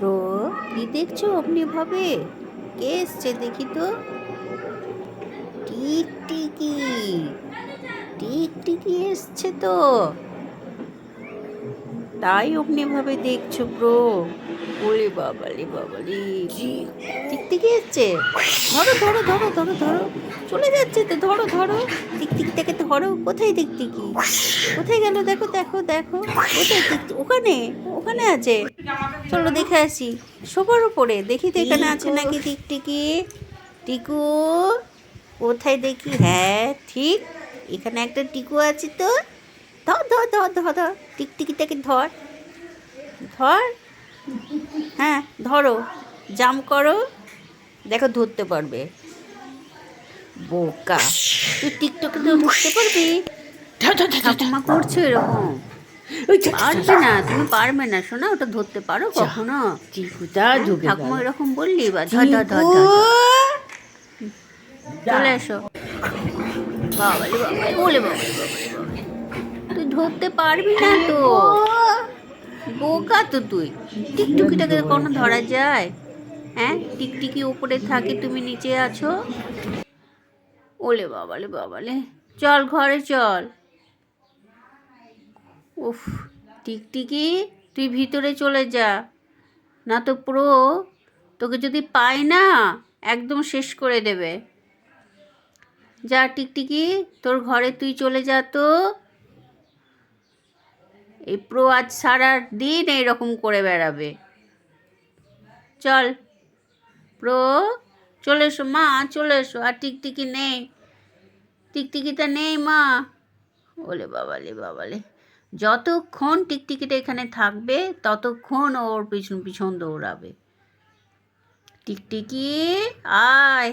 Pro, কি দেখছো অমনি ভাবে? কে এসছে দেখি তো। টিকটিকি, টিকটিকি এসছে তো। তাই অমনি ভাবে দেখছো প্রো? ওরে বাবালে বাবালে, টিকটিকি এসছে। ধরো ধরো ধরো ধরো ধরো, চলে যাচ্ছে তো, ধরো ধরো। টিকটিকিটাকে ধরো। কোথায় টিকটিকি? কোথায় গেল? দেখো দেখো দেখো, কোথায় টিকটিকি? ওখানে, ওখানে আছে। চলো দেখে আসি। সবার উপরে দেখি তো এখানে আছে নাকি টিকটিকি। টিকু কোথায় দেখি? হ্যাঁ ঠিক, এখানে একটা টিকু আছে তো। ধর ধর ধর ধর ধর, টিকটিকিটাকে ধর ধর। হ্যাঁ ধরো, জাম্প করো, দেখো ধরতে পারবে। বোকা, তুই টিকটকে তো ধরতে পারবি? ঠাকুমা করছো এরকম? পারবে না, তুমি পারবে না শোনা, ওটা ধরতে পারো কখনো? হ্যাঁ, ঠাকুমা এরকম বললি বা ধর ধর ধর ধর ধর। চলে এসো। বাবালে বাবালে, ওলে বাবালে বাবালে বাবালে, তুই ধরতে পারবি না তো। বোকা তো তুই। টিকটুকিটাকে কোনো ধরা যায়? হ্যাঁ, টিকটিকি উপরে থাকে, তুমি নিচে আছো। ওলে বাবালে বাবালে, চল ঘরে চল। উফ, টিকটিকি তুই ভিতরে চলে যা, না তো প্রো তোকে যদি পায় না একদম শেষ করে দেবে। যা টিকটিকি, তোর ঘরে তুই চলে যা তো। এই প্রো আজ সারা দিন এইরকম করে বেড়াবে। চল প্রো, চলে এসো মা, চলে এসো। আর টিকটিকি নেই, টিকটিকিটা নেই মা। ওলে বাবালে বাবালে, যতক্ষণ টিকটিকিটা এখানে থাকবে ততক্ষণ ওর পিছন পিছন দৌড়াবে। টিকটিকি আয়।